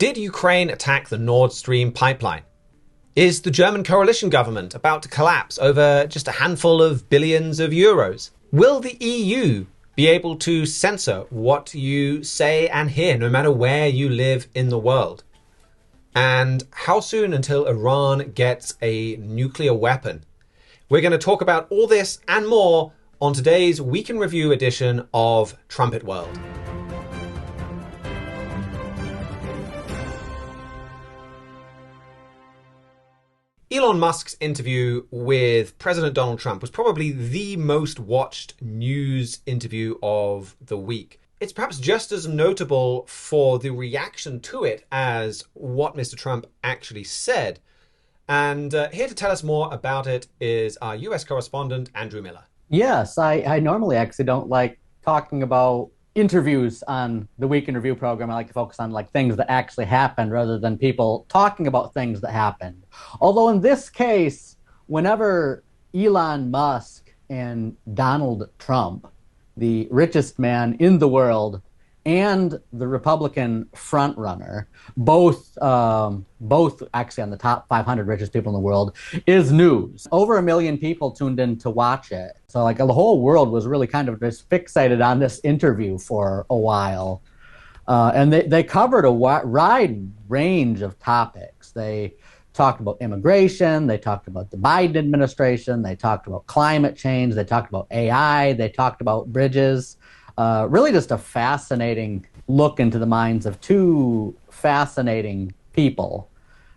Did Ukraine attack the Nord Stream pipeline? Is the German coalition government about to collapse over just a handful of billions of euros? Will the EU be able to censor what you say and hear, no matter where you live in the world? And how soon until Iran gets a nuclear weapon? We're going to talk about all this and more on today's Week in Review edition of Trumpet World. Elon Musk's interview with President Donald Trump was probably the most watched news interview of the week. It's perhaps just as notable for the reaction to it as what Mr. Trump actually said. And here to tell us more about it is our US correspondent, Andrew Miller. Yes, I normally actually don't like talking about interviews on the Week in Review program. I like to focus on things that actually happened rather than people talking about things that happened. Although in this case, whenever Elon Musk and Donald Trump, the richest man in the world and the Republican frontrunner, both actually on the top 500 richest people in the world, is news. Over 1 million people tuned in to watch it. So the whole world was really kind of just fixated on this interview for a while. And they covered a wide range of topics. They talked about immigration, they talked about the Biden administration, they talked about climate change, they talked about AI, they talked about bridges. Really just a fascinating look into the minds of two fascinating people.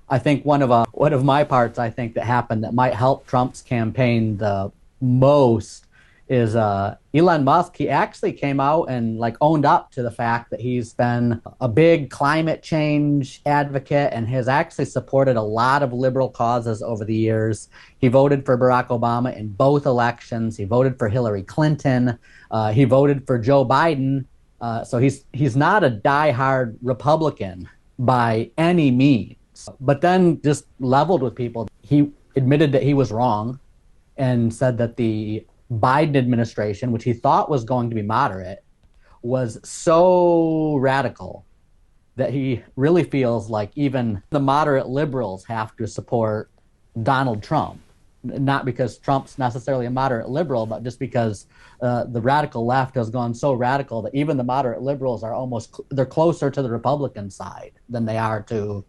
I think one of my parts I think that happened that might help Trump's campaign the most is Elon Musk. He actually came out and owned up to the fact that he's been a big climate change advocate and has actually supported a lot of liberal causes over the years. He voted for Barack Obama in both elections. He voted for Hillary Clinton. He voted for Joe Biden. So he's not a diehard Republican by any means. But then just leveled with people. He admitted that he was wrong and said that the Biden administration, which he thought was going to be moderate, was so radical that he really feels like even the moderate liberals have to support Donald Trump. Not because Trump's necessarily a moderate liberal, but just because the radical left has gone so radical that even the moderate liberals are they're closer to the Republican side than they are to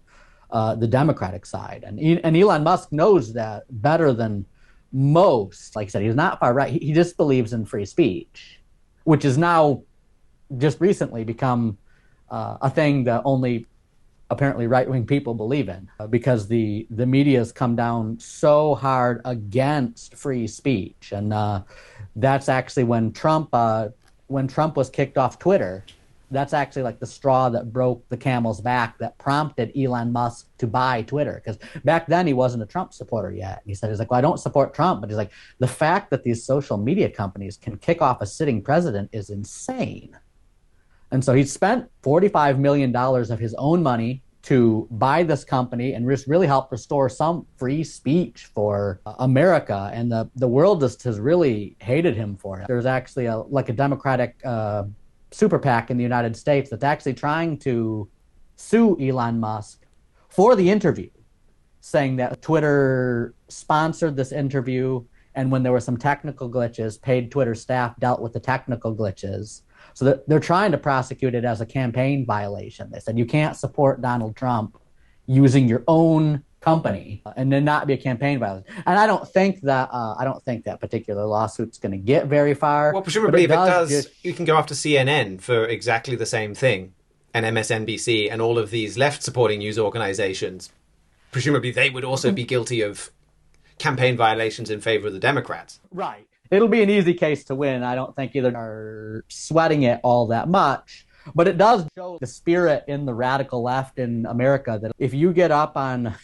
the Democratic side. And Elon Musk knows that better than most. Like I said, he's not far right. He just believes in free speech, which is now just recently become a thing that only apparently right-wing people believe in, because the media has come down so hard against free speech. And that's actually when Trump was kicked off Twitter. That's actually the straw that broke the camel's back that prompted Elon Musk to buy Twitter. Because back then he wasn't a Trump supporter yet. He's well, I don't support Trump. But he's the fact that these social media companies can kick off a sitting president is insane. And so he spent $45 million of his own money to buy this company and really help restore some free speech for America. And the world just has really hated him for it. There's actually a Democratic super PAC in the United States that's actually trying to sue Elon Musk for the interview, saying that Twitter sponsored this interview, and when there were some technical glitches, paid Twitter staff dealt with the technical glitches. So that they're trying to prosecute it as a campaign violation. They said you can't support Donald Trump using your own company and then not be a campaign violation. And I don't think that particular lawsuit's going to get very far. Well, presumably if it does, you can go after CNN for exactly the same thing, and MSNBC and all of these left-supporting news organizations. Presumably they would also be guilty of campaign violations in favor of the Democrats. Right. It'll be an easy case to win. I don't think either are sweating it all that much. But it does show the spirit in the radical left in America that if you get up on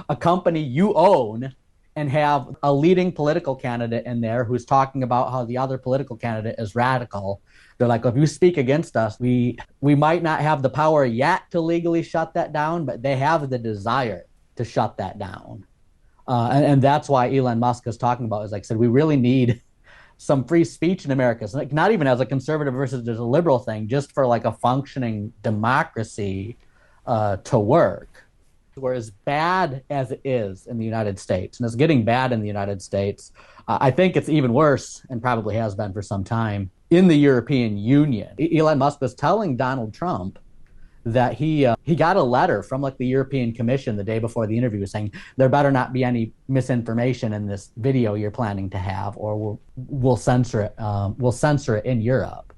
a company you own and have a leading political candidate in there who's talking about how the other political candidate is radical, they're like, if you speak against us, we might not have the power yet to legally shut that down, but they have the desire to shut that down. And that's why Elon Musk is talking about, is I said, we really need some free speech in America. So not even as a conservative versus as a liberal thing, just for a functioning democracy. to work. Where as bad as it is in the United States, and it's getting bad in the United States, I think it's even worse, and probably has been for some time, in the European Union. Elon Musk was telling Donald Trump that he got a letter from like the European Commission the day before the interview saying there better not be any misinformation in this video you're planning to have, or we'll censor it. We'll censor it in Europe,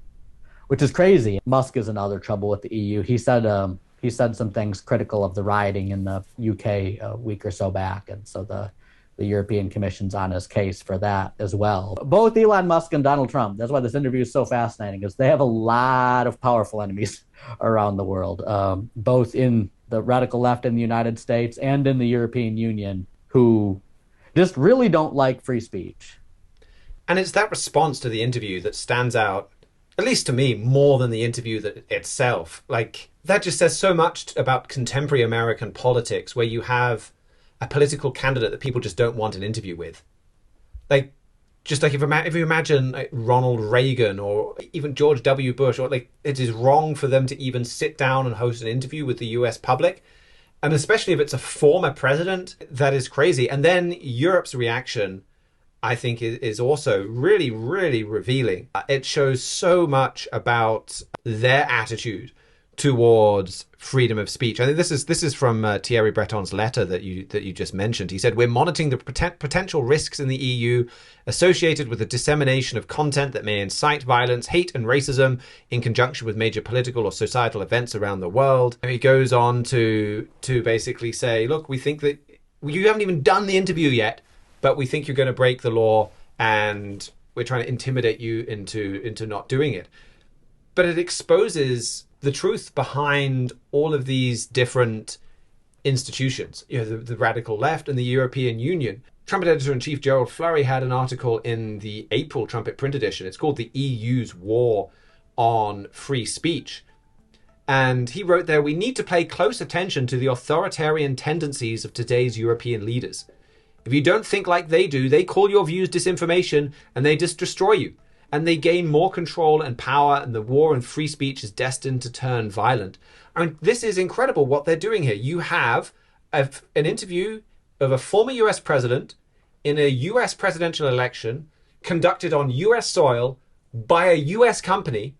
which is crazy. Musk is in other trouble with the EU. He said some things critical of the rioting in the UK a week or so back, and so the European Commission's on his case for that as well. Both Elon Musk and Donald Trump, that's why this interview is so fascinating, is they have a lot of powerful enemies around the world, both in the radical left in the United States and in the European Union, who just really don't like free speech. And it's that response to the interview that stands out, at least to me, more than the interview itself. Like, that just says so much about contemporary American politics, where you have a political candidate that people just don't want an interview with. Like, just like if you imagine like Ronald Reagan or even George W. Bush, or like, it is wrong for them to even sit down and host an interview with the US public. And especially if it's a former president, that is crazy. And then Europe's reaction, I think, is also really, really revealing. It shows so much about their attitude towards freedom of speech. I think this is from Thierry Breton's letter that you just mentioned. He said, "We're monitoring the potential risks in the EU associated with the dissemination of content that may incite violence, hate, and racism in conjunction with major political or societal events around the world." And he goes on to basically say, look, we think that you haven't even done the interview yet, but we think you're going to break the law, and we're trying to intimidate you into not doing it. But it exposes the truth behind all of these different institutions, the radical left and the European Union. Trumpet editor-in-chief Gerald Flurry had an article in the April Trumpet print edition. It's called "The EU's War on Free Speech." And he wrote there, "We need to pay close attention to the authoritarian tendencies of today's European leaders. If you don't think like they do, they call your views disinformation and they just destroy you. And they gain more control and power, and the war on free speech is destined to turn violent." I mean, this is incredible what they're doing here. You have an interview of a former US president in a US presidential election conducted on US soil by a US company,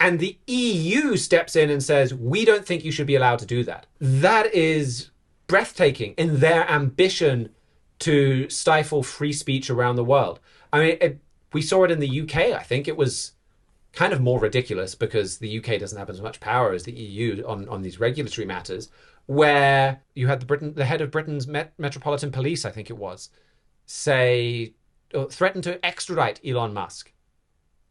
and the EU steps in and says, we don't think you should be allowed to do that. That is breathtaking in their ambition to stifle free speech around the world. I mean, we saw it in the UK. I think it was kind of more ridiculous because the UK doesn't have as much power as the EU on these regulatory matters, where you had the head of Britain's Metropolitan Police, I think it was, threaten to extradite Elon Musk.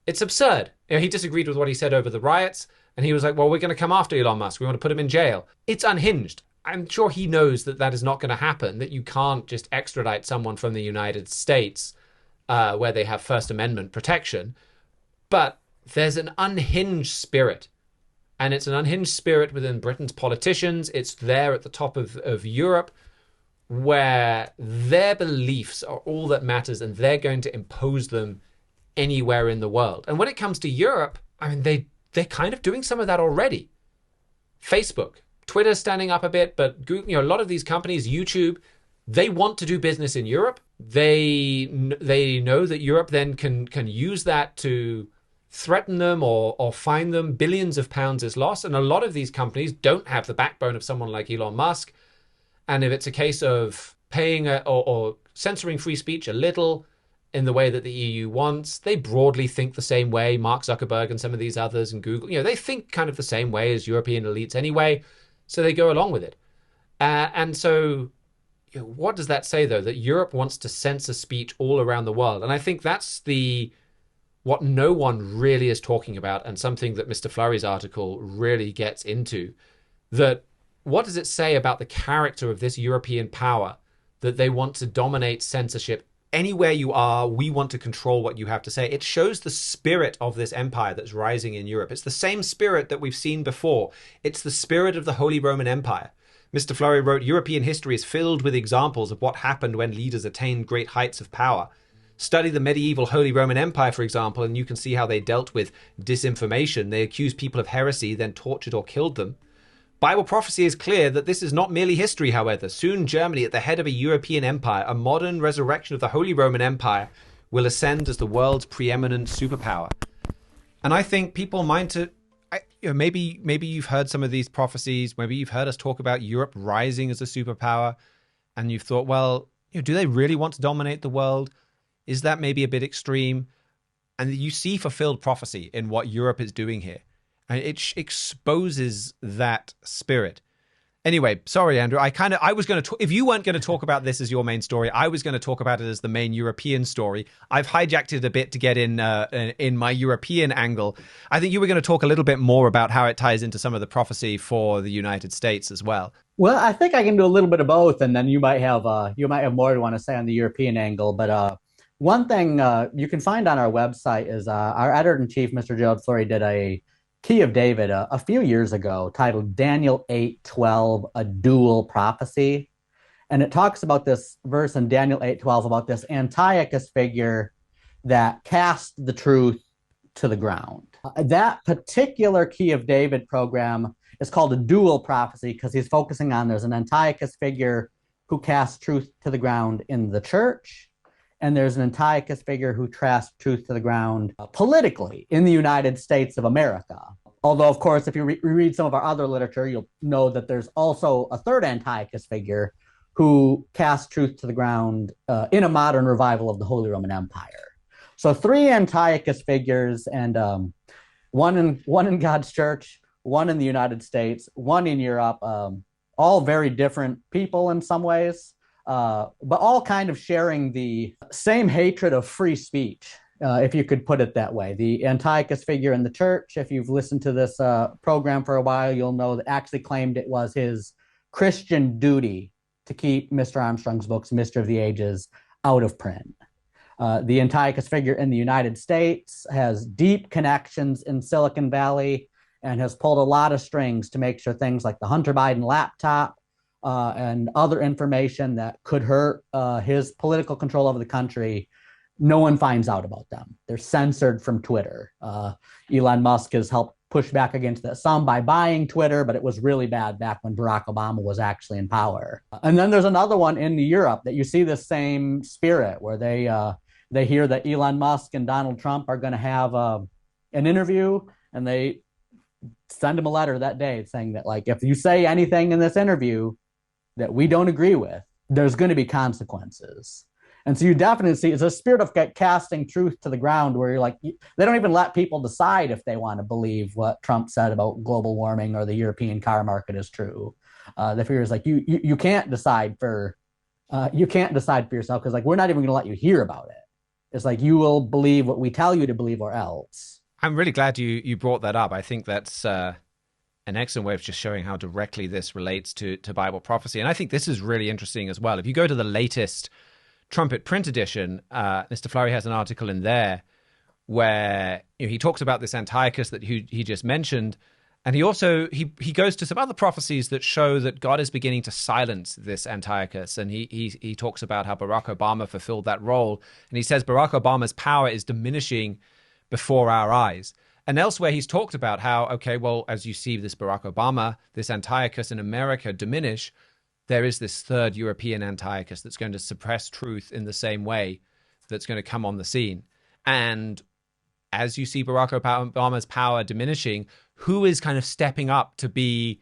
It's absurd. He disagreed with what he said over the riots, and he was like, well, we're going to come after Elon Musk. We want to put him in jail. It's unhinged. I'm sure he knows that is not going to happen, that you can't just extradite someone from the United States where they have First Amendment protection. But there's an unhinged spirit. And it's an unhinged spirit within Britain's politicians. It's there at the top of Europe, where their beliefs are all that matters, and they're going to impose them anywhere in the world. And when it comes to Europe, I mean, they're kind of doing some of that already. Facebook, Twitter standing up a bit, but Google, a lot of these companies, YouTube, they want to do business in Europe. They know that Europe then can use that to threaten them or fine them. Billions of pounds is lost. And a lot of these companies don't have the backbone of someone like Elon Musk. And if it's a case of paying or censoring free speech a little in the way that the EU wants, they broadly think the same way. Mark Zuckerberg and some of these others and Google, they think kind of the same way as European elites anyway. So they go along with it. And so what does that say, though? That Europe wants to censor speech all around the world. And I think that's what no one really is talking about, and something that Mr. Flurry's article really gets into. That what does it say about the character of this European power, that they want to dominate censorship anywhere you are? We want to control what you have to say. It shows the spirit of this empire that's rising in Europe. It's the same spirit that we've seen before. It's the spirit of the Holy Roman Empire. Mr. Flurry wrote, European history is filled with examples of what happened when leaders attained great heights of power. Study the medieval Holy Roman Empire, for example, and you can see how they dealt with disinformation. They accused people of heresy, then tortured or killed them. Bible prophecy is clear that this is not merely history, however. Soon Germany, at the head of a European empire, a modern resurrection of the Holy Roman Empire, will ascend as the world's preeminent superpower. And I think people mind to... maybe you've heard some of these prophecies. Maybe you've heard us talk about Europe rising as a superpower. And you've thought, well, do they really want to dominate the world? Is that maybe a bit extreme? And you see fulfilled prophecy in what Europe is doing here. And it exposes that spirit. Anyway, sorry, Andrew. I was going to, if you weren't going to talk about this as your main story, I was going to talk about it as the main European story. I've hijacked it a bit to get in my European angle. I think you were going to talk a little bit more about how it ties into some of the prophecy for the United States as well. Well, I think I can do a little bit of both, and then you might have more to want to say on the European angle. But one thing you can find on our website is our editor-in-chief, Mr. Gerald Fleury, did a Key of David a few years ago titled Daniel 8:12, a dual prophecy. And it talks about this verse in Daniel 8:12 about this Antiochus figure that cast the truth to the ground. That particular Key of David program is called a dual prophecy because he's focusing on there's an Antiochus figure who casts truth to the ground in the church, and there's an Antiochus figure who casts truth to the ground politically in the United States of America. Although, of course, if you read some of our other literature, you'll know that there's also a third Antiochus figure who casts truth to the ground in a modern revival of the Holy Roman Empire. So 3 Antiochus figures, and one in God's church, one in the United States, one in Europe, all very different people in some ways, but all kind of sharing the same hatred of free speech, if you could put it that way. The Antiochus figure in the church, if you've listened to this program for a while, you'll know that actually claimed it was his Christian duty to keep Mr. Armstrong's books, Mystery of the Ages, out of print. The Antiochus figure in the United States has deep connections in Silicon Valley and has pulled a lot of strings to make sure things like the Hunter Biden laptop and other information that could hurt his political control over the country, no one finds out about them. They're censored from Twitter. Elon Musk has helped push back against that some by buying Twitter, but it was really bad back when Barack Obama was actually in power. And then there's another one in Europe that you see the same spirit where they hear that Elon Musk and Donald Trump are going to have an interview, and they send him a letter that day saying that, like, if you say anything in this interview that we don't agree with, there's going to be consequences. And so you definitely see it's a spirit of casting truth to the ground where you're like, they don't even let people decide if they want to believe what Trump said about global warming or the European car market is true. The fear is like, you can't decide for yourself because, like, we're not even going to let you hear about it. It's like, you will believe what we tell you to believe or else. I'm really glad you brought that up. I think that's an excellent way of just showing how directly this relates to Bible prophecy. And I think this is really interesting as well. If you go to the latest Trumpet print edition, Mr. Fleury has an article in there where he talks about this Antiochus that he just mentioned. And he also, he goes to some other prophecies that show that God is beginning to silence this Antiochus. And he talks about how Barack Obama fulfilled that role. And he says Barack Obama's power is diminishing before our eyes. And elsewhere, he's talked about how, okay, well, as you see this Barack Obama, this Antiochus in America diminish, there is this third European Antiochus that's going to suppress truth in the same way that's going to come on the scene. And as you see Barack Obama's power diminishing, who is kind of stepping up to be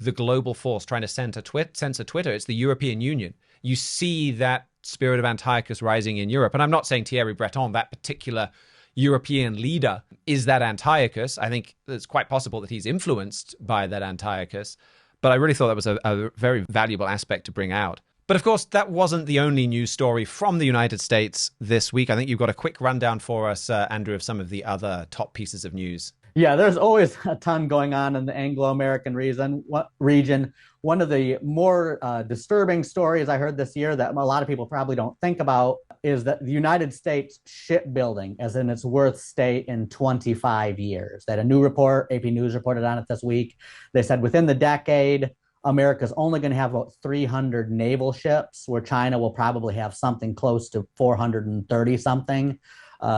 the global force trying to censor Twitter? It's the European Union. You see that spirit of Antiochus rising in Europe. And I'm not saying Thierry Breton, that particular European leader, is that Antiochus. I think it's quite possible that he's influenced by that Antiochus. But I really thought that was a very valuable aspect to bring out. But of course, that wasn't the only news story from the United States this week. I think you've got a quick rundown for us, Andrew, of some of the other top pieces of news. Yeah, there's always a ton going on in the Anglo-American region. One of the more disturbing stories I heard this year that a lot of people probably don't think about is that the United States shipbuilding is in its worst state in 25 years. They had a new report, AP News reported on it this week. They said within the decade, America's only going to have about 300 naval ships, where China will probably have something close to 430 something.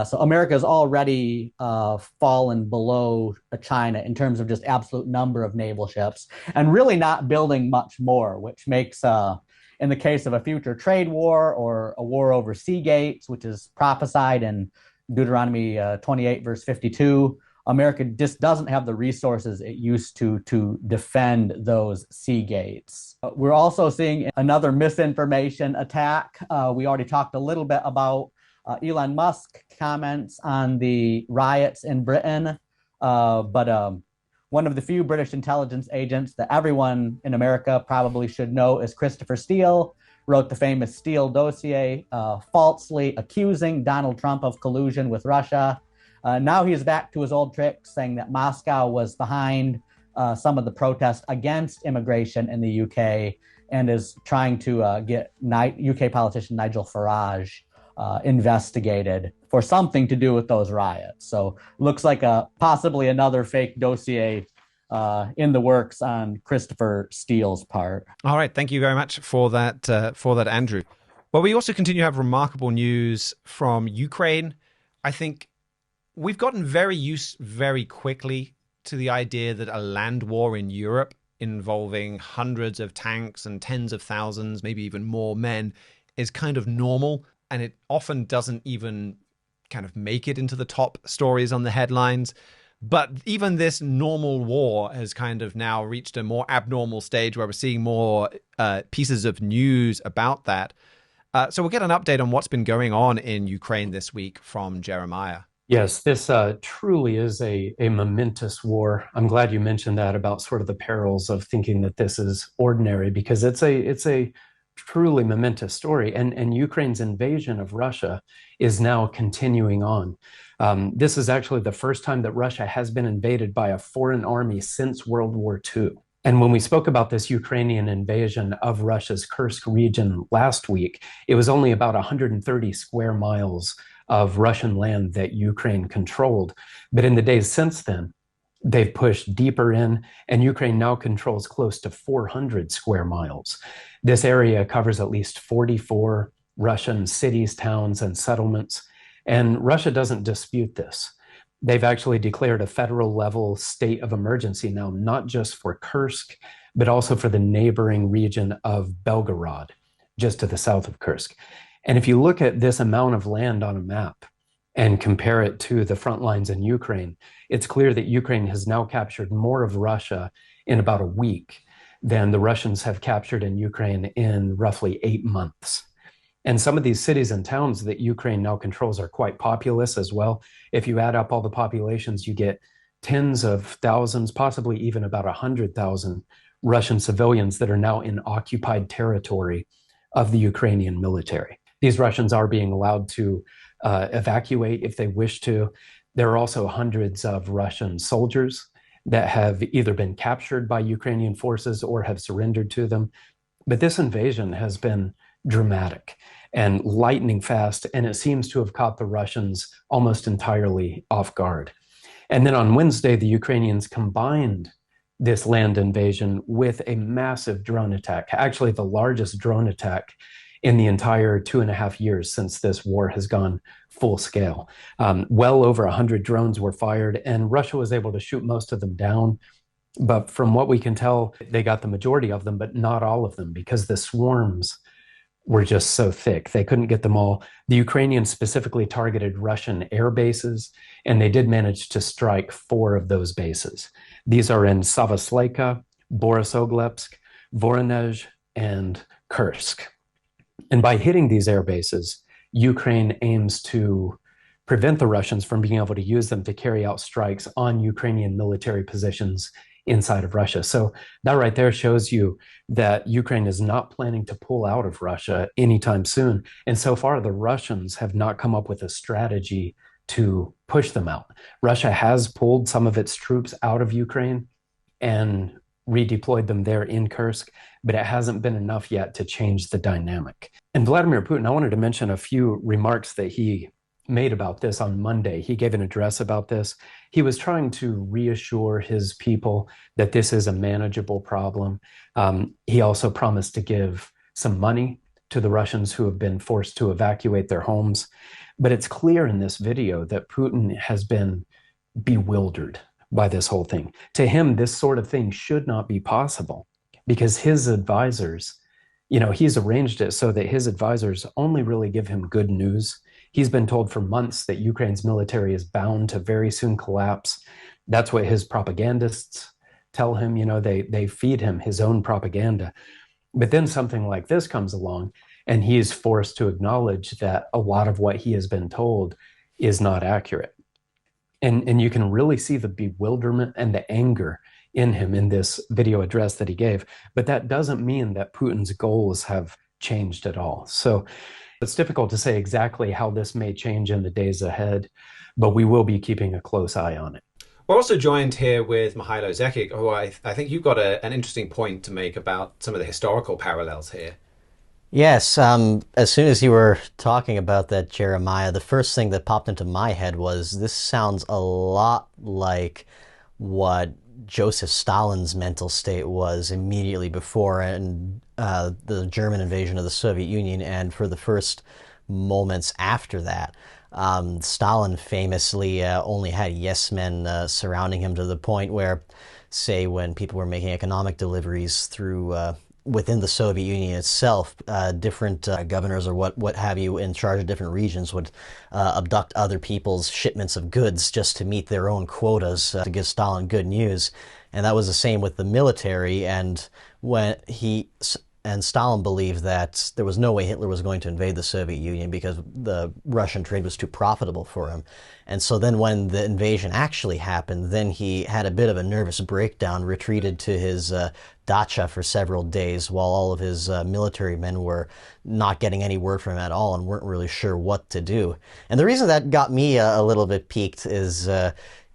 So America has already fallen below China in terms of just absolute number of naval ships, and really not building much more, which makes, in the case of a future trade war or a war over sea gates, which is prophesied in Deuteronomy 28, verse 52, America just doesn't have the resources it used to defend those sea gates. We're also seeing another misinformation attack. We already talked a little bit about Elon Musk comments on the riots in Britain, but one of the few British intelligence agents that everyone in America probably should know is Christopher Steele, wrote the famous Steele dossier, falsely accusing Donald Trump of collusion with Russia. Now he's back to his old tricks, saying that Moscow was behind some of the protests against immigration in the UK, and is trying to get UK politician Nigel Farage investigated for something to do with those riots. So looks like possibly another fake dossier in the works on Christopher Steele's part. All right, thank you very much for that, Andrew. Well, we also continue to have remarkable news from Ukraine. I think we've gotten very used very quickly to the idea that a land war in Europe involving hundreds of tanks and tens of thousands, maybe even more men, is kind of normal. And it often doesn't even kind of make it into the top stories on the headlines. But even this normal war has kind of now reached a more abnormal stage where we're seeing more pieces of news about that. So we'll get an update on what's been going on in Ukraine this week from Jeremiah. Yes, this truly is a momentous war. I'm glad you mentioned that about sort of the perils of thinking that this is ordinary, because it's a truly momentous story. And Ukraine's invasion of Russia is now continuing on. This is actually the first time that Russia has been invaded by a foreign army since World War II. And when we spoke about this Ukrainian invasion of Russia's Kursk region last week, it was only about 130 square miles of Russian land that Ukraine controlled. But in the days since then, they've pushed deeper in, and Ukraine now controls close to 400 square miles. This area covers at least 44 Russian cities, towns, and settlements. And Russia doesn't dispute this. They've actually declared a federal level state of emergency now, not just for Kursk, but also for the neighboring region of Belgorod, just to the south of Kursk. And if you look at this amount of land on a map and compare it to the front lines in Ukraine, it's clear that Ukraine has now captured more of Russia in about a week than the Russians have captured in Ukraine in roughly 8 months. And some of these cities and towns that Ukraine now controls are quite populous as well. If you add up all the populations, you get tens of thousands, possibly even about 100,000 Russian civilians that are now in occupied territory of the Ukrainian military. These Russians are being allowed to evacuate if they wish to. There are also hundreds of Russian soldiers that have either been captured by Ukrainian forces or have surrendered to them. But this invasion has been dramatic and lightning fast, and it seems to have caught the Russians almost entirely off guard. And then on Wednesday, the Ukrainians combined this land invasion with a massive drone attack, actually the largest drone attack in the entire 2.5 years since this war has gone full scale. Well over 100 drones were fired, and Russia was able to shoot most of them down. But from what we can tell, they got the majority of them, but not all of them, because the swarms were just so thick. They couldn't get them all. The Ukrainians specifically targeted Russian air bases, and they did manage to strike 4 of those bases. These are in Savoslayka, Borisoglepsk, Voronezh, and Kursk. And by hitting these air bases, Ukraine aims to prevent the Russians from being able to use them to carry out strikes on Ukrainian military positions inside of Russia. So that right there shows you that Ukraine is not planning to pull out of Russia anytime soon. And so far, the Russians have not come up with a strategy to push them out. Russia has pulled some of its troops out of Ukraine and redeployed them there in Kursk, but it hasn't been enough yet to change the dynamic. And Vladimir Putin, I wanted to mention a few remarks that he made about this on Monday. He gave an address about this. He was trying to reassure his people that this is a manageable problem. He also promised to give some money to the Russians who have been forced to evacuate their homes. But it's clear in this video that Putin has been bewildered by this whole thing. To him, this sort of thing should not be possible because his advisors, he's arranged it so that his advisors only really give him good news. He's been told for months that Ukraine's military is bound to very soon collapse. That's what his propagandists tell him. They feed him his own propaganda. But then something like this comes along, and he is forced to acknowledge that a lot of what he has been told is not accurate. And you can really see the bewilderment and the anger in him in this video address that he gave. But that doesn't mean that Putin's goals have changed at all. So it's difficult to say exactly how this may change in the days ahead, but we will be keeping a close eye on it. We're also joined here with Mihailo Zekic, who I think you've got an interesting point to make about some of the historical parallels here. Yes, as soon as you were talking about that, Jeremiah, the first thing that popped into my head was this sounds a lot like what Joseph Stalin's mental state was immediately before the German invasion of the Soviet Union, and for the first moments after that. Stalin famously only had yes men surrounding him to the point where, say, when people were making economic deliveries through within the Soviet Union itself, different governors or what have you in charge of different regions would abduct other people's shipments of goods just to meet their own quotas to give Stalin good news. And that was the same with the military. And Stalin believed that there was no way Hitler was going to invade the Soviet Union because the Russian trade was too profitable for him. And so then when the invasion actually happened, then he had a bit of a nervous breakdown, retreated to his dacha for several days while all of his military men were not getting any word from him at all and weren't really sure what to do. And the reason that got me a little bit piqued is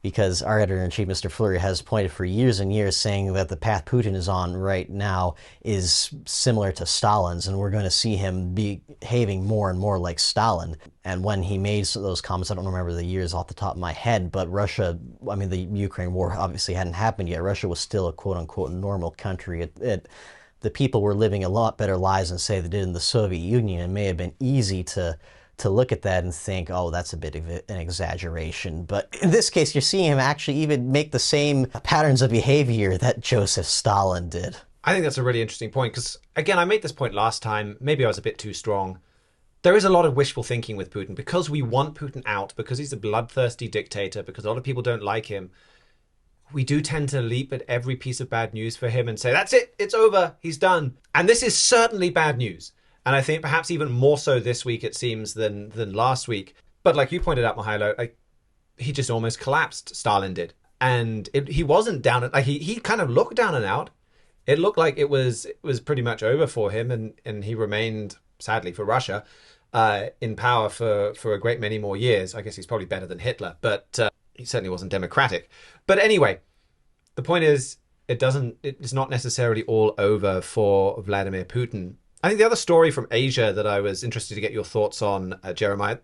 because our editor-in-chief, Mr. Fleury, has pointed for years and years saying that the path Putin is on right now is similar to Stalin's, and we're going to see him behaving more and more like Stalin. And when he made those comments, I don't remember the years off the top of my head, but the Ukraine war obviously hadn't happened yet. Russia was still a quote-unquote normal country. The people were living a lot better lives than, say, they did in the Soviet Union. It may have been easy to look at that and think, oh, that's a bit of an exaggeration. But in this case, you're seeing him actually even make the same patterns of behavior that Joseph Stalin did. I think that's a really interesting point because, again, I made this point last time. Maybe I was a bit too strong. There is a lot of wishful thinking with Putin because we want Putin out, because he's a bloodthirsty dictator, because a lot of people don't like him. We do tend to leap at every piece of bad news for him and say, that's it, it's over, he's done. And this is certainly bad news. And I think perhaps even more so this week, it seems, than last week. But like you pointed out, Mihailo, he just almost collapsed, Stalin did. And he wasn't down, he kind of looked down and out. It looked like it was pretty much over for him, and he remained, sadly for Russia, in power for a great many more years. I guess he's probably better than Hitler, but he certainly wasn't democratic. But anyway, the point is, it's not necessarily all over for Vladimir Putin. I think the other story from Asia that I was interested to get your thoughts on, Jeremiah,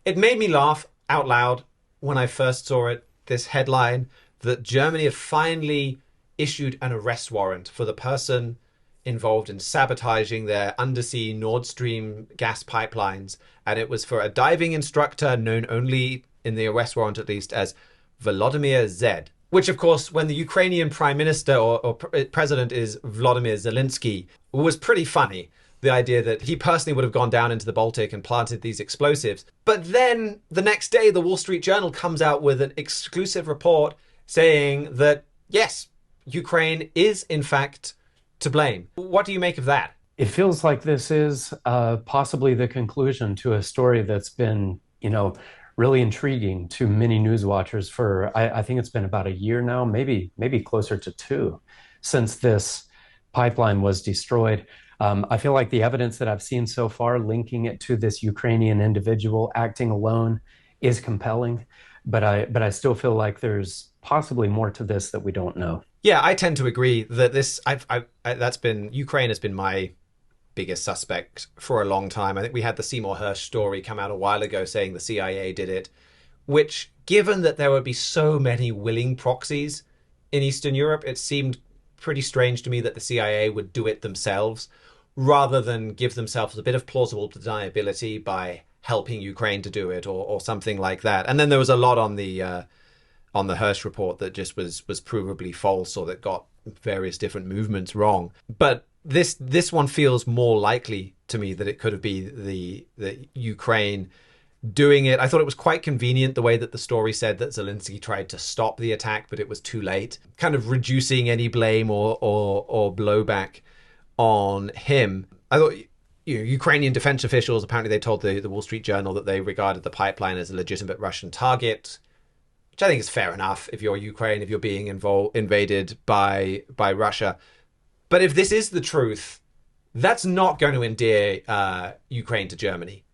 it made me laugh out loud when I first saw it, this headline that Germany had finally issued an arrest warrant for the person involved in sabotaging their undersea Nord Stream gas pipelines. And it was for a diving instructor known only, in the arrest warrant at least, as Volodymyr Z. Which, of course, when the Ukrainian prime minister or president is Volodymyr Zelensky, was pretty funny. The idea that he personally would have gone down into the Baltic and planted these explosives. But then the next day, the Wall Street Journal comes out with an exclusive report saying that, yes, Ukraine is, in fact, to blame. What do you make of that? It feels like this is possibly the conclusion to a story that's been, really intriguing to many news watchers for, I think it's been about a year now, maybe closer to 2, since this pipeline was destroyed. I feel like the evidence that I've seen so far linking it to this Ukrainian individual acting alone is compelling, but I still feel like there's possibly more to this that we don't know. Yeah, I tend to agree that Ukraine has been my biggest suspect for a long time. I think we had the Seymour Hersh story come out a while ago saying the CIA did it, which, given that there would be so many willing proxies in Eastern Europe, it seemed pretty strange to me that the CIA would do it themselves rather than give themselves a bit of plausible deniability by helping Ukraine to do it, or something like that. And then there was a lot on the Hirsch report that just was provably false, or that got various different movements wrong. But this one feels more likely to me that it could have been the Ukraine doing it. I thought it was quite convenient the way that the story said that Zelensky tried to stop the attack, but it was too late, kind of reducing any blame or blowback on him. I thought, Ukrainian defense officials, apparently they told the Wall Street Journal that they regarded the pipeline as a legitimate Russian target, which I think is fair enough if you're Ukraine, if you're being invaded by Russia. But if this is the truth, that's not going to endear Ukraine to Germany.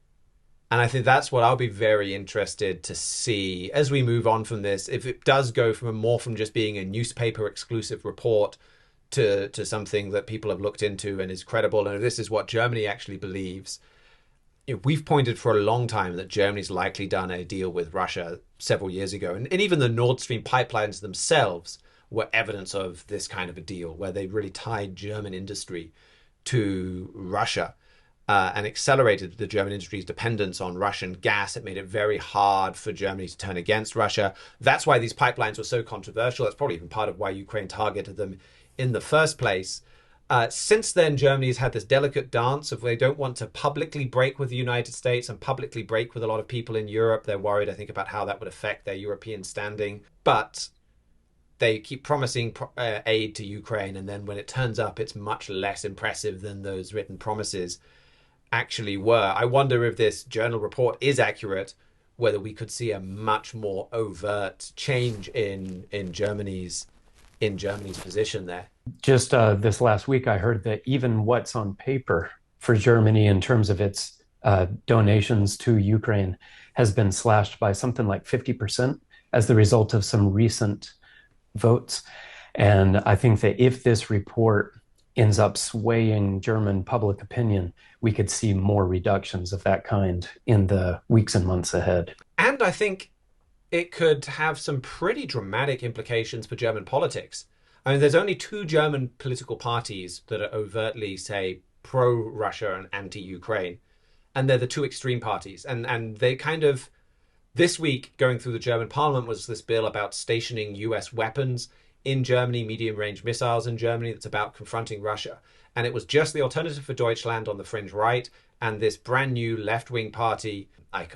And I think that's what I'll be very interested to see as we move on from this. If it does go from just being a newspaper exclusive report to something that people have looked into and is credible, and if this is what Germany actually believes. We've pointed for a long time that Germany's likely done a deal with Russia several years ago. And even the Nord Stream pipelines themselves were evidence of this kind of a deal, where they really tied German industry to Russia and accelerated the German industry's dependence on Russian gas. It made it very hard for Germany to turn against Russia. That's why these pipelines were so controversial. That's probably even part of why Ukraine targeted them in the first place. Since then, Germany has had this delicate dance of they don't want to publicly break with the United States and publicly break with a lot of people in Europe. They're worried, I think, about how that would affect their European standing. But they keep promising aid to Ukraine, and then when it turns up, it's much less impressive than those written promises actually were. I wonder if this journal report is accurate, whether we could see a much more overt change in Germany's position there. Just this last week, I heard that even what's on paper for Germany in terms of its donations to Ukraine has been slashed by something like 50% as the result of some recent votes. And I think that if this report ends up swaying German public opinion, we could see more reductions of that kind in the weeks and months ahead. And I think it could have some pretty dramatic implications for German politics. I mean, there's only two German political parties that are overtly, say, pro-Russia and anti-Ukraine. And they're the two extreme parties. And they kind of, this week, going through the German parliament was this bill about stationing US weapons in Germany, medium-range missiles in Germany, that's about confronting Russia. And it was just the Alternative for Deutschland on the fringe right and this brand new left-wing party,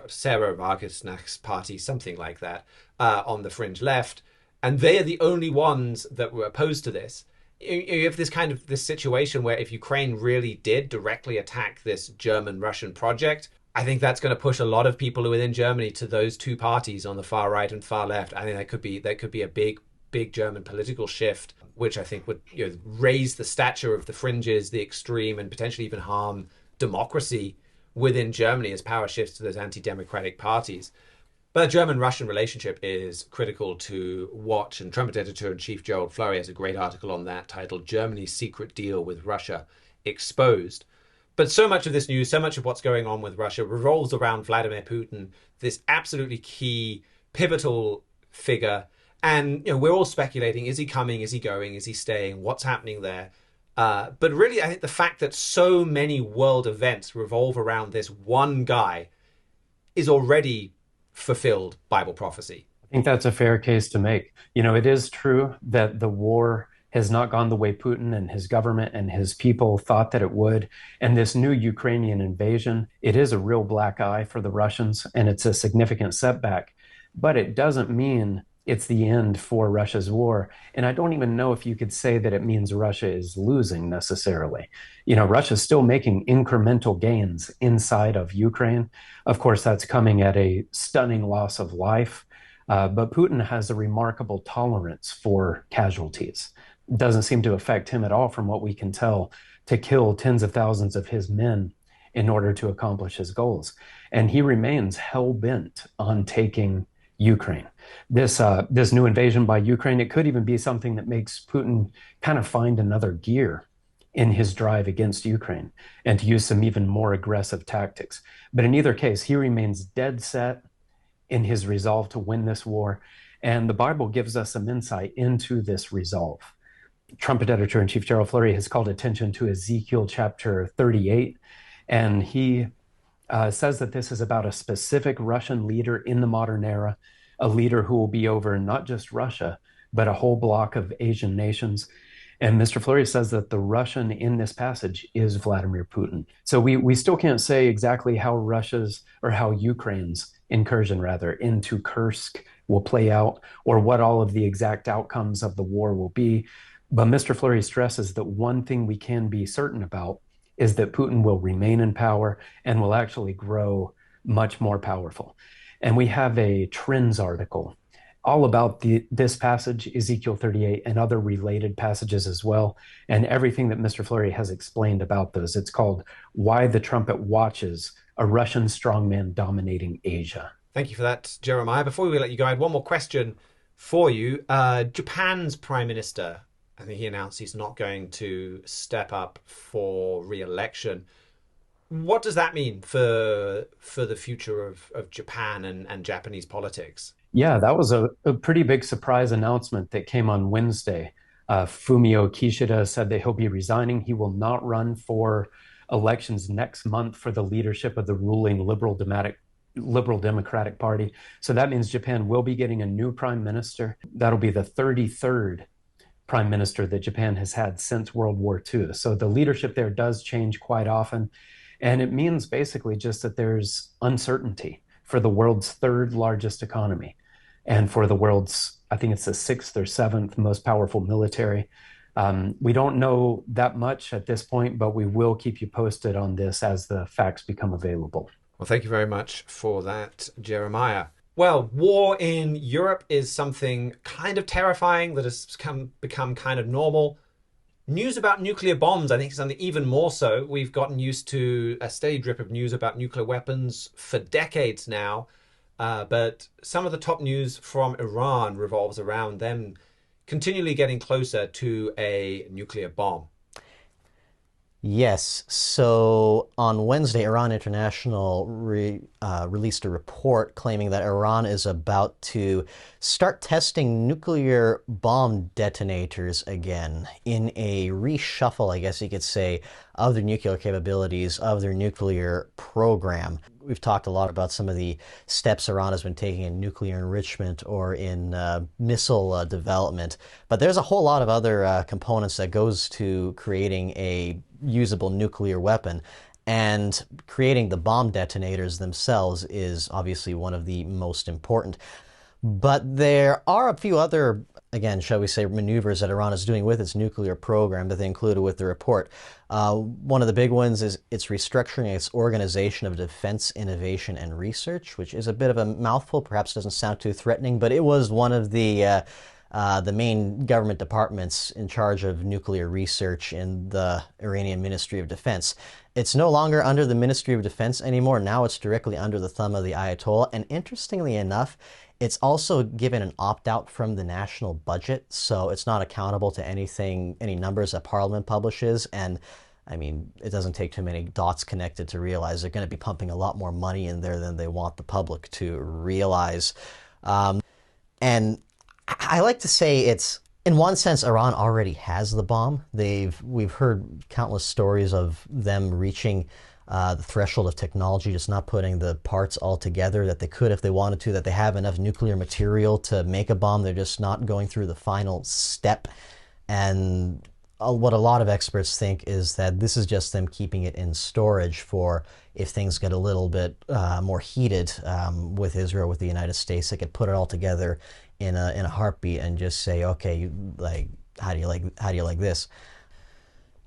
Sarah Wagenknecht's party, something like that, on the fringe left. And they are the only ones that were opposed to this. You have this situation where if Ukraine really did directly attack this German-Russian project, I think that's going to push a lot of people within Germany to those two parties on the far right and far left. I think that could be a big German political shift, which I think would raise the stature of the fringes, the extreme, and potentially even harm democracy within Germany as power shifts to those anti-democratic parties. But the German-Russian relationship is critical to watch, and Trumpet editor-in-chief Gerald Flurry has a great article on that titled "Germany's Secret Deal with Russia Exposed." But so much of this news, so much of what's going on with Russia revolves around Vladimir Putin, this absolutely key, pivotal figure. And we're all speculating, is he coming, is he going, is he staying, what's happening there? But really, I think the fact that so many world events revolve around this one guy is already fulfilled Bible prophecy. I think that's a fair case to make. It is true that the war has not gone the way Putin and his government and his people thought that it would. And this new Ukrainian invasion, it is a real black eye for the Russians, and it's a significant setback. But it doesn't mean it's the end for Russia's war. And I don't even know if you could say that it means Russia is losing necessarily. Russia's still making incremental gains inside of Ukraine. Of course, that's coming at a stunning loss of life. But Putin has a remarkable tolerance for casualties. It doesn't seem to affect him at all, from what we can tell, to kill tens of thousands of his men in order to accomplish his goals. And he remains hell-bent on taking Ukraine. This new invasion by Ukraine, it could even be something that makes Putin kind of find another gear in his drive against Ukraine and to use some even more aggressive tactics. But in either case, he remains dead set in his resolve to win this war. And the Bible gives us some insight into this resolve. Trumpet editor-in-chief Gerald Fleury has called attention to Ezekiel chapter 38, and he says that this is about a specific Russian leader in the modern era, a leader who will be over not just Russia, but a whole block of Asian nations. And Mr. Fleury says that the Russian in this passage is Vladimir Putin. So we still can't say exactly how Ukraine's incursion rather into Kursk will play out, or what all of the exact outcomes of the war will be. But Mr. Fleury stresses that one thing we can be certain about is that Putin will remain in power and will actually grow much more powerful. And we have a trends article all about this passage, Ezekiel 38, and other related passages as well, and everything that Mr. Fleury has explained about those. It's called Why the Trumpet Watches, a Russian Strongman Dominating Asia. Thank you for that, Jeremiah. Before we let you go, I had one more question for you. Japan's Prime Minister, I think he announced he's not going to step up for re-election. What does that mean for the future of Japan and Japanese politics? Yeah, that was a pretty big surprise announcement that came on Wednesday. Fumio Kishida said that he'll be resigning. He will not run for elections next month for the leadership of the ruling Liberal Democratic Party. So that means Japan will be getting a new prime minister. That'll be the 33rd prime minister that Japan has had since World War II. So the leadership there does change quite often. And it means basically just that there's uncertainty for the world's third largest economy and for the world's, I think it's the sixth or seventh most powerful military. We don't know that much at this point, but we will keep you posted on this as the facts become available. Well, thank you very much for that, Jeremiah. Well, war in Europe is something kind of terrifying that has become kind of normal. News about nuclear bombs, I think, is something even more so. We've gotten used to a steady drip of news about nuclear weapons for decades now. But some of the top news from Iran revolves around them continually getting closer to a nuclear bomb. Yes. So on Wednesday, Iran International released a report claiming that Iran is about to start testing nuclear bomb detonators again in a reshuffle, I guess you could say, of their nuclear capabilities, of their nuclear program. We've talked a lot about some of the steps Iran has been taking in nuclear enrichment or in missile development, but there's a whole lot of other components that goes to creating a usable nuclear weapon, and creating the bomb detonators themselves is obviously one of the most important. But there are a few other, again, shall we say, maneuvers that Iran is doing with its nuclear program that they included with the report. One of the big ones is it's restructuring its Organization of Defense Innovation and Research, which is a bit of a mouthful, perhaps doesn't sound too threatening, but it was one of the main government departments in charge of nuclear research in the Iranian Ministry of Defense. It's no longer under the Ministry of Defense anymore. Now it's directly under the thumb of the Ayatollah. And interestingly enough, it's also given an opt-out from the national budget, so it's not accountable to anything, any numbers that Parliament publishes. And I mean, it doesn't take too many dots connected to realize they're going to be pumping a lot more money in there than they want the public to realize. And I like to say it's, in one sense, Iran already has the bomb. We've heard countless stories of them reaching the threshold of technology, just not putting the parts all together that they could if they wanted to, that they have enough nuclear material to make a bomb. They're just not going through the final step. And what a lot of experts think is that this is just them keeping it in storage for if things get a little bit more heated with Israel, with the United States, they could put it all together in a heartbeat and just say, okay, how do you like this?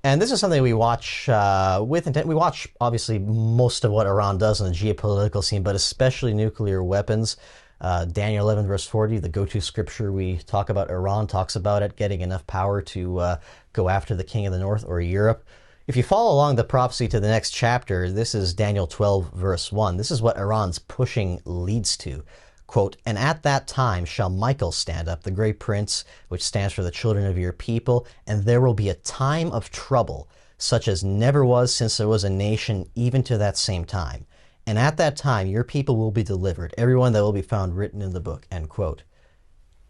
And this is something we watch with intent. We watch, obviously, most of what Iran does on the geopolitical scene, but especially nuclear weapons. Daniel 11, verse 40, the go-to scripture we talk about Iran, talks about it getting enough power to go after the king of the north or Europe. If you follow along the prophecy to the next chapter, this is Daniel 12, verse 1. This is what Iran's pushing leads to. Quote, "And at that time shall Michael stand up, the great prince, which stands for the children of your people, and there will be a time of trouble, such as never was since there was a nation, even to that same time. And at that time your people will be delivered, everyone that will be found written in the book." End quote.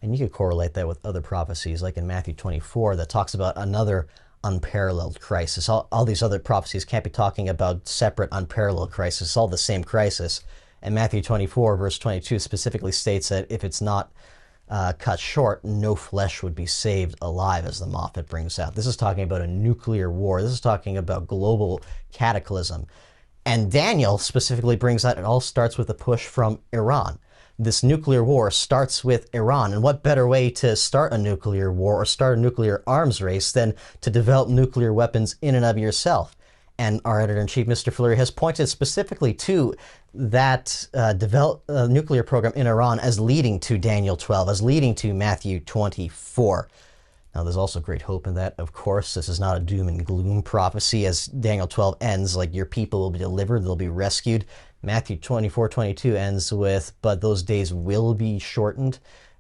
And you could correlate that with other prophecies, like in Matthew 24, that talks about another unparalleled crisis. All these other prophecies can't be talking about separate unparalleled crisis. It's all the same crisis. And Matthew 24, verse 22 specifically states that if it's not cut short, no flesh would be saved alive, as the Moffat brings out. This is talking about a nuclear war. This is talking about global cataclysm. And Daniel specifically brings out it all starts with a push from Iran. This nuclear war starts with Iran. And what better way to start a nuclear war or start a nuclear arms race than to develop nuclear weapons in and of yourself? And our editor-in-chief, Mr. Fleury, has pointed specifically to that nuclear program in Iran as leading to Daniel 12, as leading to Matthew 24. Now, there's also great hope in that, of course. This is not a doom and gloom prophecy. As Daniel 12 ends, like, your people will be delivered, they'll be rescued. Matthew 24:22 ends with, but those days will be shortened.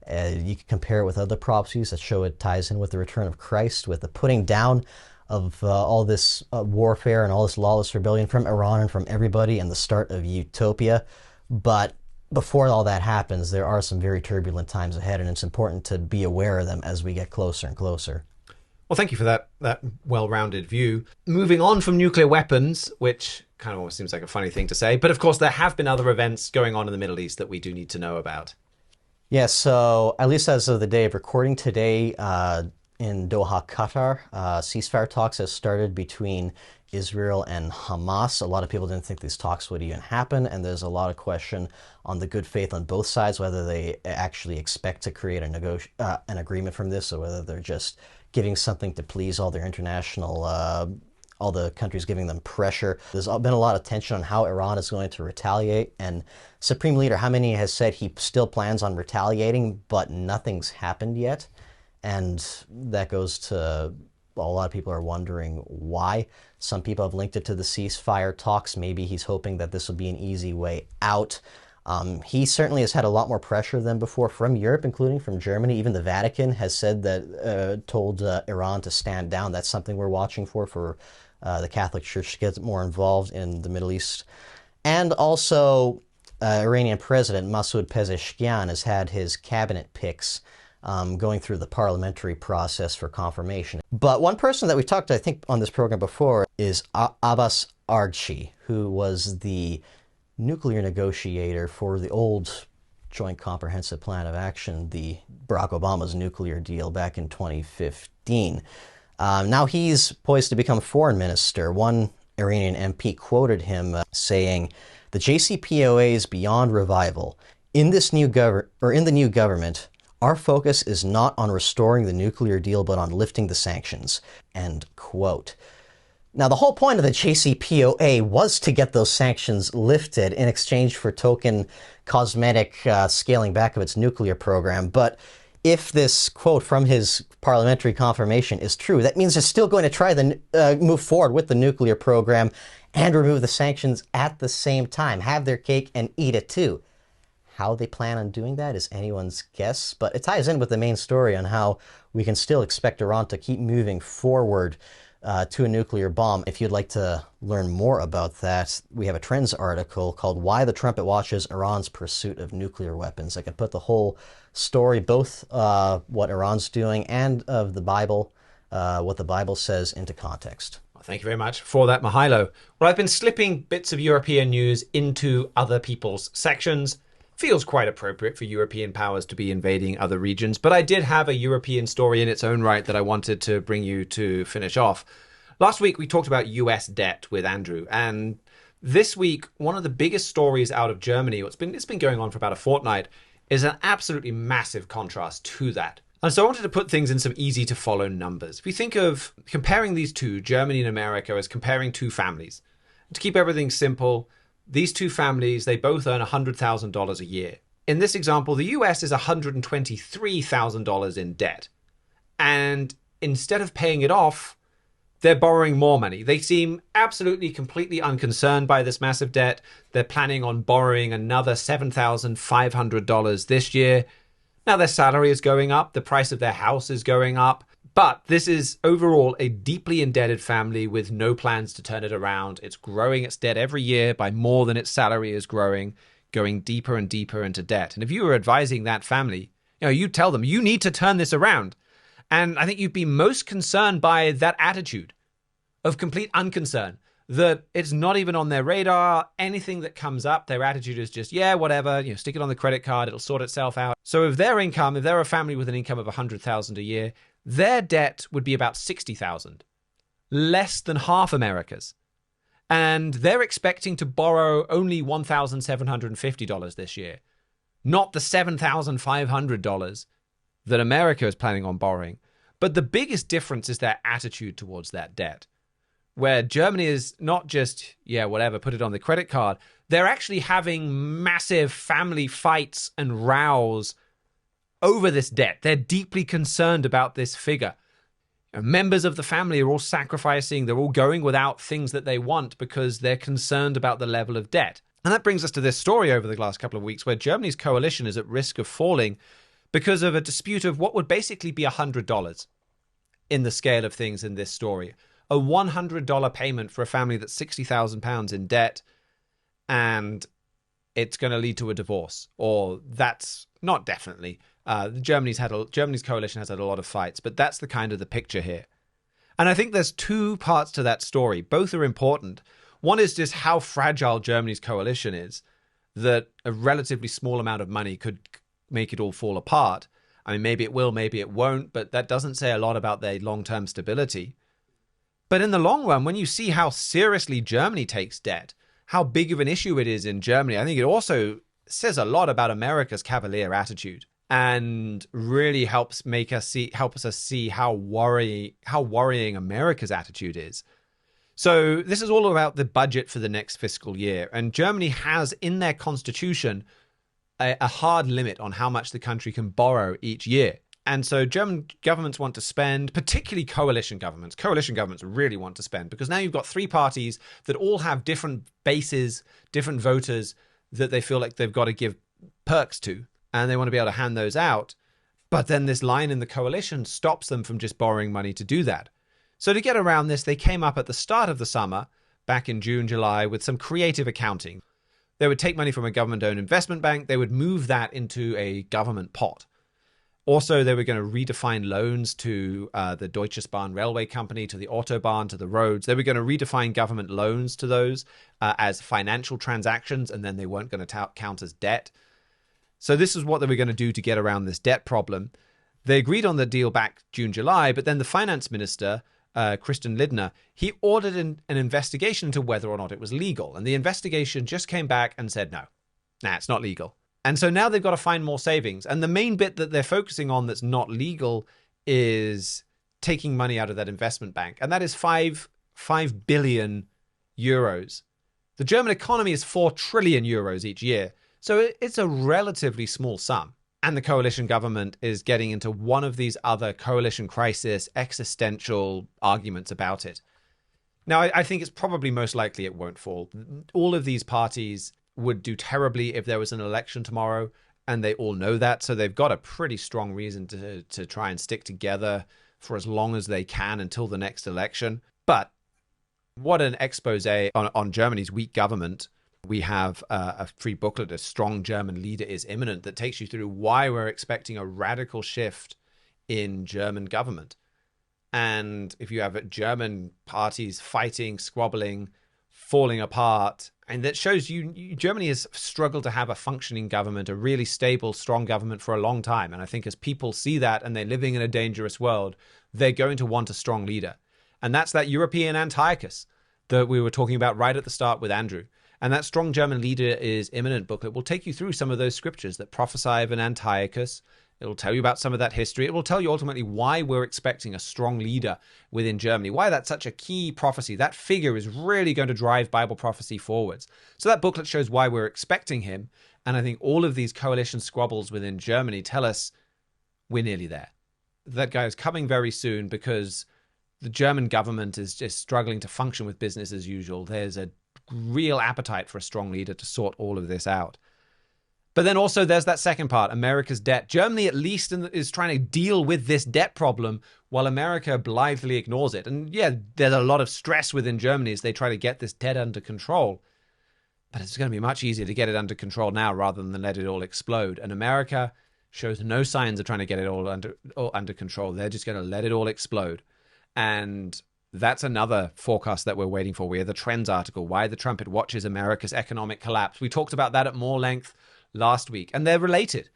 You can compare it with other prophecies that show it ties in with the return of Christ, with the putting down of all this warfare and all this lawless rebellion from Iran and from everybody, and the start of utopia. But before all that happens, there are some very turbulent times ahead, and it's important to be aware of them as we get closer and closer. Well, thank you for that well-rounded view. Moving on from nuclear weapons, which kind of almost seems like a funny thing to say, but of course there have been other events going on in the Middle East that we do need to know about. Yeah, so at least as of the day of recording today, in Doha, Qatar, ceasefire talks have started between Israel and Hamas. A lot of people didn't think these talks would even happen, and there's a lot of question on the good faith on both sides, whether they actually expect to create an agreement from this, or whether they're just giving something to please all their international, all the countries giving them pressure. There's been a lot of tension on how Iran is going to retaliate, and Supreme Leader Khamenei has said he still plans on retaliating, but nothing's happened yet. And that goes to, well, a lot of people are wondering why. Some people have linked it to the ceasefire talks. Maybe he's hoping that this will be an easy way out. He certainly has had a lot more pressure than before from Europe, including from Germany. Even the Vatican has said that, told Iran to stand down. That's something we're watching for the Catholic Church to get more involved in the Middle East. And also, Iranian President Masoud Pezeshkian has had his cabinet picks going through the parliamentary process for confirmation. But one person that we talked to, I think, on this program before is Abbas Araghchi, who was the nuclear negotiator for the old Joint Comprehensive Plan of Action, the Barack Obama's nuclear deal back in 2015. Now he's poised to become foreign minister. One Iranian MP quoted him saying, "The JCPOA is beyond revival. In this new in the new government, our focus is not on restoring the nuclear deal, but on lifting the sanctions." End quote. Now, the whole point of the JCPOA was to get those sanctions lifted in exchange for token cosmetic scaling back of its nuclear program. But if this quote from his parliamentary confirmation is true, that means they're still going to try to move forward with the nuclear program and remove the sanctions at the same time, have their cake and eat it too. How they plan on doing that is anyone's guess, but it ties in with the main story on how we can still expect Iran to keep moving forward to a nuclear bomb. If you'd like to learn more about that, we have a Trends article called "Why the Trumpet Watches Iran's Pursuit of Nuclear Weapons." I can put the whole story, both what Iran's doing and of the Bible, what the Bible says, into context. Well, thank you very much for that, Mihailo. Well, I've been slipping bits of European news into other people's sections. Feels quite appropriate for European powers to be invading other regions, but I did have a European story in its own right that I wanted to bring you to finish off. Last week, we talked about US debt with Andrew, and this week, one of the biggest stories out of Germany, it's been going on for about a fortnight, is an absolutely massive contrast to that. And so I wanted to put things in some easy to follow numbers. If you think of comparing these two, Germany and America, as comparing two families, to keep everything simple, these two families, they both earn $100,000 a year. In this example, the US is $123,000 in debt. And instead of paying it off, they're borrowing more money. They seem absolutely, completely unconcerned by this massive debt. They're planning on borrowing another $7,500 this year. Now their salary is going up. The price of their house is going up. But this is overall a deeply indebted family with no plans to turn it around. It's growing its debt every year by more than its salary is growing, going deeper and deeper into debt. And if you were advising that family, You tell them, you need to turn this around. And I think you'd be most concerned by that attitude of complete unconcern, that it's not even on their radar. Anything that comes up, their attitude is just, yeah, whatever, stick it on the credit card, it'll sort itself out. So if they're a family with an income of $100,000 a year, their debt would be about $60,000, less than half America's. And they're expecting to borrow only $1,750 this year, not the $7,500 that America is planning on borrowing. But the biggest difference is their attitude towards that debt, where Germany is not just, yeah, whatever, put it on the credit card. They're actually having massive family fights and rows over this debt. They're deeply concerned about this figure. Members of the family are all sacrificing. They're all going without things that they want because they're concerned about the level of debt. And that brings us to this story over the last couple of weeks where Germany's coalition is at risk of falling because of a dispute of what would basically be $100 in the scale of things in this story. A $100 payment for a family that's £60,000 in debt, and it's going to lead to a divorce. Or that's not definitely. Germany's coalition has had a lot of fights, but that's the kind of the picture here. And I think there's two parts to that story. Both are important. One is just how fragile Germany's coalition is, that a relatively small amount of money could make it all fall apart. I mean, maybe it will, maybe it won't, but that doesn't say a lot about their long-term stability. But in the long run, when you see how seriously Germany takes debt, how big of an issue it is in Germany, I think it also says a lot about America's cavalier attitude and really helps us see how worrying America's attitude is. So this is all about the budget for the next fiscal year. And Germany has in their constitution a hard limit on how much the country can borrow each year. And so German governments want to spend, particularly coalition governments. Coalition governments really want to spend because now you've got three parties that all have different bases, different voters that they feel like they've got to give perks to, and they want to be able to hand those out. But then this line in the coalition stops them from just borrowing money to do that. So to get around this, they came up at the start of the summer, back in June, July, with some creative accounting. They would take money from a government-owned investment bank. They would move that into a government pot. Also, they were going to redefine loans to the Deutsche Bahn railway company, to the Autobahn, to the roads. They were going to redefine government loans to those as financial transactions, and then they weren't going to count as debt. So this is what they were going to do to get around this debt problem. They agreed on the deal back June, July, but then the finance minister, Christian Lindner, he ordered an investigation into whether or not it was legal. And the investigation just came back and said, no, it's not legal. And so now they've got to find more savings. And the main bit that they're focusing on that's not legal is taking money out of that investment bank. And that is 5 billion euros. The German economy is 4 trillion euros each year. So it's a relatively small sum. And the coalition government is getting into one of these other coalition crisis existential arguments about it. Now, I think it's probably most likely it won't fall. All of these parties would do terribly if there was an election tomorrow, and they all know that. So they've got a pretty strong reason to try and stick together for as long as they can until the next election. But what an expose on Germany's weak government. We have a free booklet, A Strong German Leader is Imminent, that takes you through why we're expecting a radical shift in German government. And if you have German parties fighting, squabbling, falling apart, and that shows you Germany has struggled to have a functioning government, a really stable, strong government for a long time. And I think as people see that and they're living in a dangerous world, they're going to want a strong leader. And that's that European Antiochus that we were talking about right at the start with Andrew. And that Strong German Leader is Imminent booklet will take you through some of those scriptures that prophesy of an Antiochus. It will tell you about some of that history. It will tell you ultimately why we're expecting a strong leader within Germany, why that's such a key prophecy. That figure is really going to drive Bible prophecy forwards. So that booklet shows why we're expecting him. And I think all of these coalition squabbles within Germany tell us we're nearly there. That guy is coming very soon because the German government is just struggling to function with business as usual. There's a real appetite for a strong leader to sort all of this out. But then also there's that second part, America's debt. Germany at least is trying to deal with this debt problem while America blithely ignores it. And yeah, there's a lot of stress within Germany as they try to get this debt under control. But it's going to be much easier to get it under control now rather than let it all explode. And America shows no signs of trying to get it all under control. They're just going to let it all explode. And that's another forecast that we're waiting for. We have the Trends article, Why the Trumpet Watches America's Economic Collapse. We talked about that at more length last week, and they're related.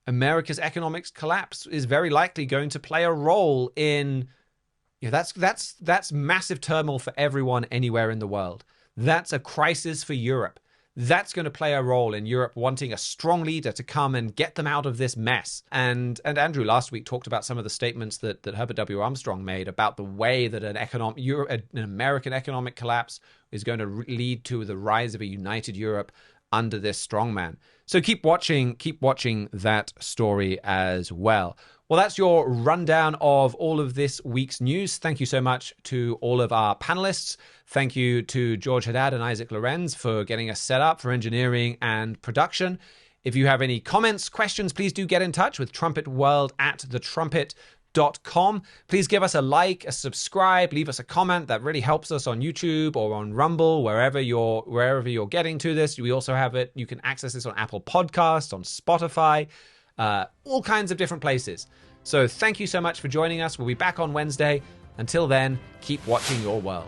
America's economic collapse is very likely going to play a role in, that's massive turmoil for everyone anywhere in the world. That's a crisis for Europe. That's going to play a role in Europe wanting a strong leader to come and get them out of this mess. And Andrew last week talked about some of the statements that Herbert W. Armstrong made about the way that an American economic collapse is going to lead to the rise of a united Europe under this strongman. So keep watching that story as well. Well, that's your rundown of all of this week's news. Thank you so much to all of our panelists. Thank you to George Haddad and Isaac Lorenz for getting us set up for engineering and production. If you have any comments, questions, please do get in touch with trumpetworld@thetrumpet.com. Please give us a like, a subscribe, leave us a comment. That really helps us on YouTube or on Rumble, wherever you're getting to this. We also have it. You can access this on Apple Podcasts, on Spotify, all kinds of different places. So thank you so much for joining us. We'll be back on Wednesday. Until then, keep watching your world.